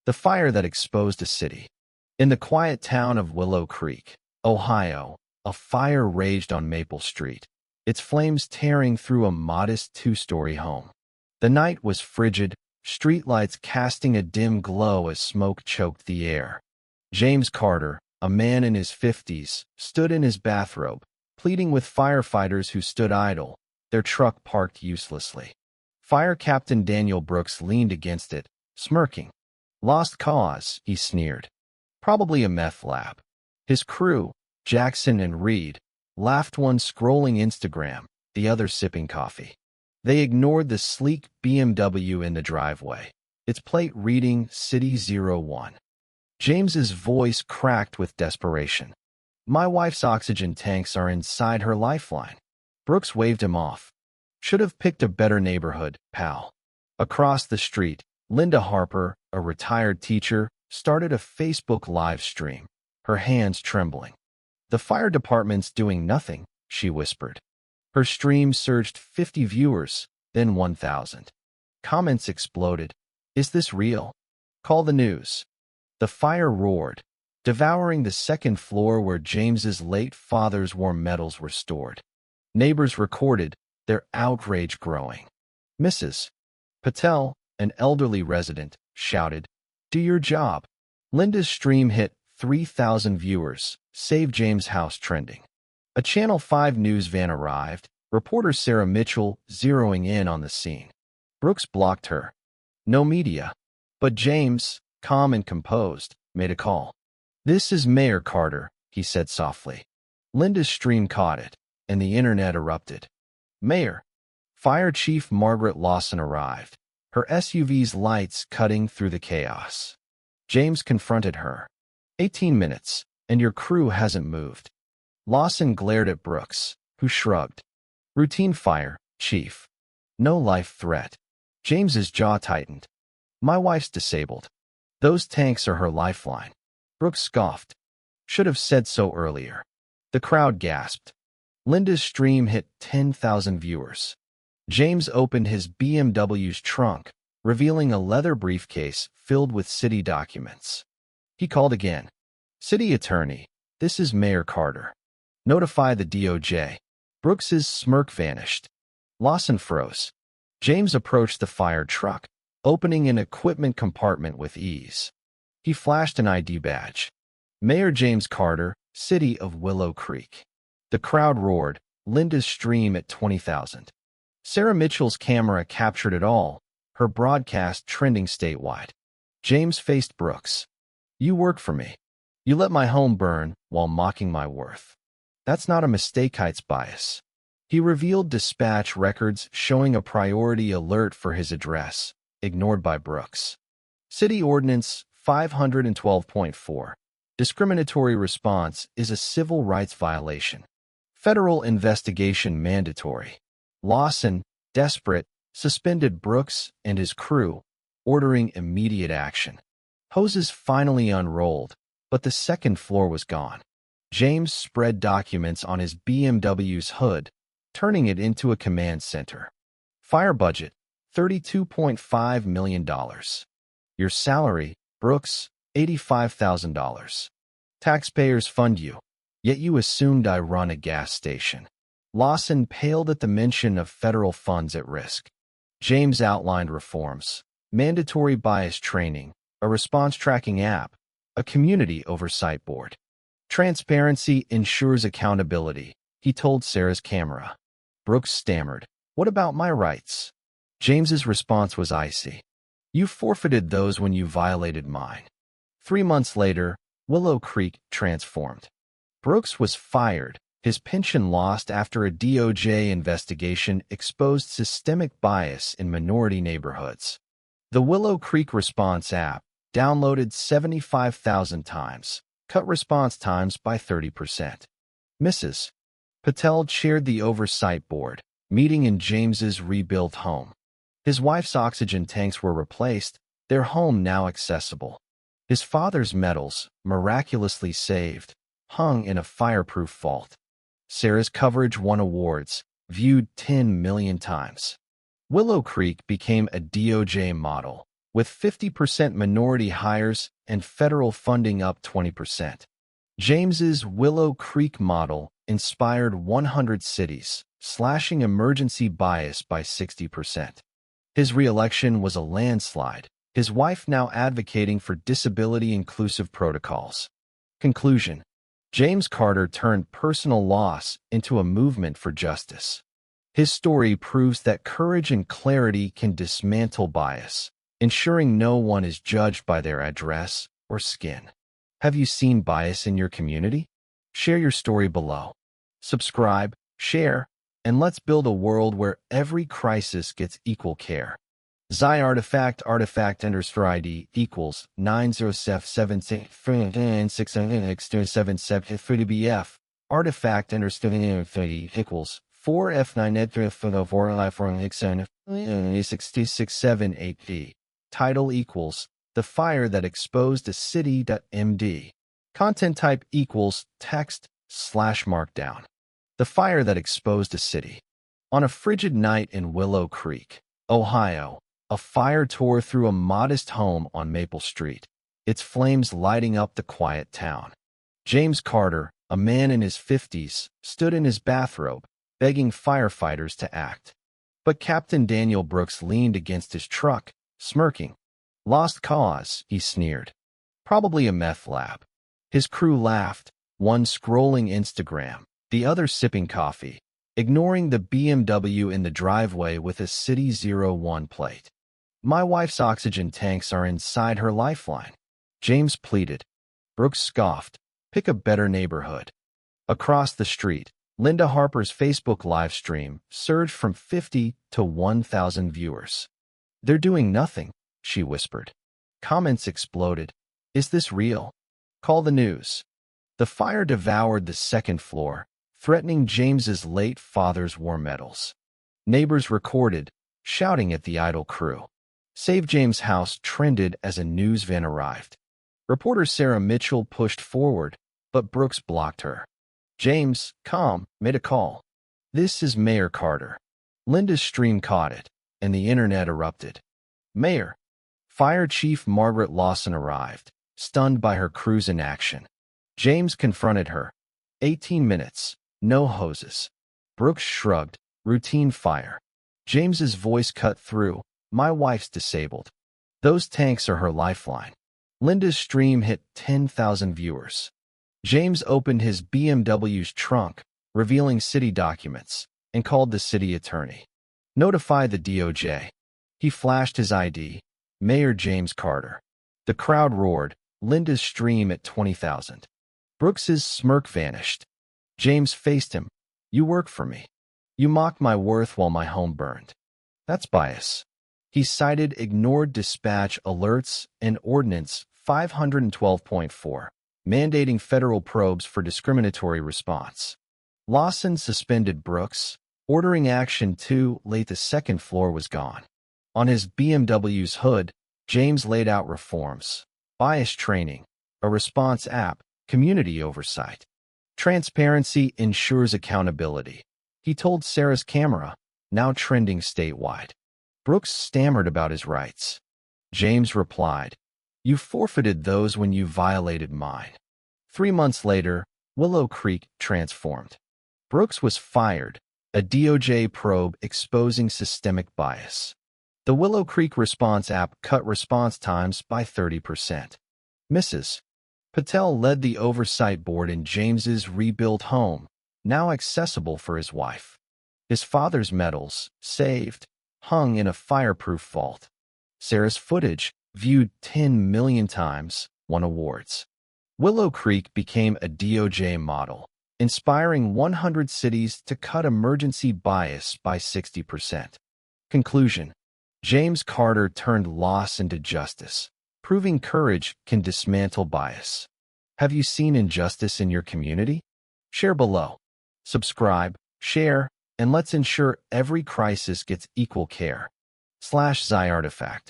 The fire that exposed a city. In the quiet town of Willow Creek, Ohio, a fire raged on Maple Street, its flames tearing through a modest two-story home. The night was frigid, streetlights casting a dim glow as smoke choked the air. James Carter, a man in his 50s, stood in his bathrobe, pleading with firefighters who stood idle, their truck parked uselessly. Fire Captain Daniel Brooks leaned against it, smirking. "Lost cause," he sneered. "Probably a meth lab." His crew, Jackson and Reed, laughed, one scrolling Instagram, the other sipping coffee. They ignored the sleek BMW in the driveway, its plate reading City 01. James's voice cracked with desperation. "My wife's oxygen tanks are inside her lifeline." Brooks waved him off. "Should have picked a better neighborhood, pal." Across the street, Linda Harper, a retired teacher, started a Facebook live stream, her hands trembling. "The fire department's doing nothing," she whispered. Her stream surged 50 viewers, then 1,000. Comments exploded. "Is this real? Call the news." The fire roared, devouring the second floor where James's late father's war medals were stored. Neighbors recorded, their outrage growing. Mrs. Patel, an elderly resident, shouted, "Do your job." Linda's stream hit 3,000 viewers, saved James' house trending. A Channel 5 news van arrived, reporter Sarah Mitchell zeroing in on the scene. Brooks blocked her. No media. But James, calm and composed, made a call. "This is Mayor Carter," he said softly. Linda's stream caught it, and the internet erupted. "Mayor." Fire Chief Margaret Lawson arrived, her SUV's lights cutting through the chaos. James confronted her. 18 minutes, and your crew hasn't moved." Lawson glared at Brooks, who shrugged. "Routine fire, Chief. No life threat." James's jaw tightened. "My wife's disabled. Those tanks are her lifeline." Brooks scoffed. "Should have said so earlier." The crowd gasped. Linda's stream hit 10,000 viewers. James opened his BMW's trunk, revealing a leather briefcase filled with city documents. He called again. "City Attorney, this is Mayor Carter. Notify the DOJ." Brooks's smirk vanished. Lawson froze. James approached the fire truck, opening an equipment compartment with ease. He flashed an ID badge. "Mayor James Carter, City of Willow Creek." The crowd roared, Linda's stream at 20,000. Sarah Mitchell's camera captured it all, her broadcast trending statewide. James faced Brooks. "You work for me. You let my home burn while mocking my worth. That's not a mistake, Heights bias." He revealed dispatch records showing a priority alert for his address, ignored by Brooks. City Ordinance 512.4. Discriminatory response is a civil rights violation. Federal investigation mandatory. Lawson, desperate, suspended Brooks and his crew, ordering immediate action. Hoses finally unrolled, but the second floor was gone. James spread documents on his BMW's hood, turning it into a command center. Fire budget, $32.5 million. Your salary, Brooks, $85,000. Taxpayers fund you, yet you assumed I run a gas station. Lawson paled at the mention of federal funds at risk. James outlined reforms: mandatory bias training, a response tracking app, a community oversight board. Transparency ensures accountability, he told Sarah's camera. Brooks stammered, "What about my rights?" James's response was icy. "You forfeited those when you violated mine." 3 months later, Willow Creek transformed. Brooks was fired, his pension lost after a DOJ investigation exposed systemic bias in minority neighborhoods. The Willow Creek Response app, downloaded 75,000 times, cut response times by 30%. Mrs. Patel chaired the oversight board, meeting in James's rebuilt home. His wife's oxygen tanks were replaced, their home now accessible. His father's medals, miraculously saved, hung in a fireproof vault. Sarah's coverage won awards, viewed 10 million times. Willow Creek became a DOJ model, with 50% minority hires and federal funding up 20%. James's Willow Creek model inspired 100 cities, slashing emergency bias by 60%. His re-election was a landslide, his wife now advocating for disability-inclusive protocols. Conclusion: James Carter turned personal loss into a movement for justice. His story proves that courage and clarity can dismantle bias, ensuring no one is judged by their address or skin. Have you seen bias in your community? Share your story below. Subscribe, share, and let's build a world where every crisis gets equal care. Artifact enters for ID equals 90776677 Artifact enters equals 4F9 Title equals The Fire That Exposed a City.md. Content type equals text/markdown. The Fire That Exposed a City. On a frigid night in Willow Creek, Ohio, a fire tore through a modest home on Maple Street, its flames lighting up the quiet town. James Carter, a man in his 50s, stood in his bathrobe, begging firefighters to act. But Captain Daniel Brooks leaned against his truck, smirking. "Lost cause," he sneered. "Probably a meth lab." His crew laughed, one scrolling Instagram, the other sipping coffee, ignoring the BMW in the driveway with a City 01 plate. "My wife's oxygen tanks are inside her lifeline," James pleaded. Brooks scoffed. "Pick a better neighborhood." Across the street, Linda Harper's Facebook live stream surged from 50 to 1,000 viewers. "They're doing nothing," she whispered. Comments exploded. "Is this real? Call the news." The fire devoured the second floor, threatening James's late father's war medals. Neighbors recorded, shouting at the idle crew. Save James' House trended as a news van arrived. Reporter Sarah Mitchell pushed forward, but Brooks blocked her. "James, calm, made a call. This is Mayor Carter." Linda's stream caught it, and the internet erupted. "Mayor." Fire Chief Margaret Lawson arrived, stunned by her crew's inaction. James confronted her. 18 minutes, no hoses. Brooks shrugged. "Routine fire." James's voice cut through. "My wife's disabled. Those tanks are her lifeline." Linda's stream hit 10,000 viewers. James opened his BMW's trunk, revealing city documents, and called the city attorney. "Notify the DOJ." He flashed his ID. Mayor James Carter. The crowd roared, Linda's stream at 20,000. Brooks's smirk vanished. James faced him. "You work for me. You mocked my worth while my home burned. That's bias." He cited ignored dispatch alerts and Ordinance 512.4, mandating federal probes for discriminatory response. Lawson suspended Brooks, ordering action too late. The second floor was gone. On his BMW's hood, James laid out reforms: bias training, a response app, community oversight. Transparency ensures accountability, he told Sarah's camera, now trending statewide. Brooks stammered about his rights. James replied, "You forfeited those when you violated mine." 3 months later, Willow Creek transformed. Brooks was fired, a DOJ probe exposing systemic bias. The Willow Creek response app cut response times by 30%. Mrs. Patel led the oversight board in James's rebuilt home, now accessible for his wife. His father's medals, saved, hung in a fireproof vault. Sarah's footage, viewed 10 million times, won awards. Willow Creek became a DOJ model, inspiring 100 cities to cut emergency bias by 60%. Conclusion: James Carter turned loss into justice, proving courage can dismantle bias. Have you seen injustice in your community? Share below. Subscribe, share, and let's ensure every crisis gets equal care. /Artifact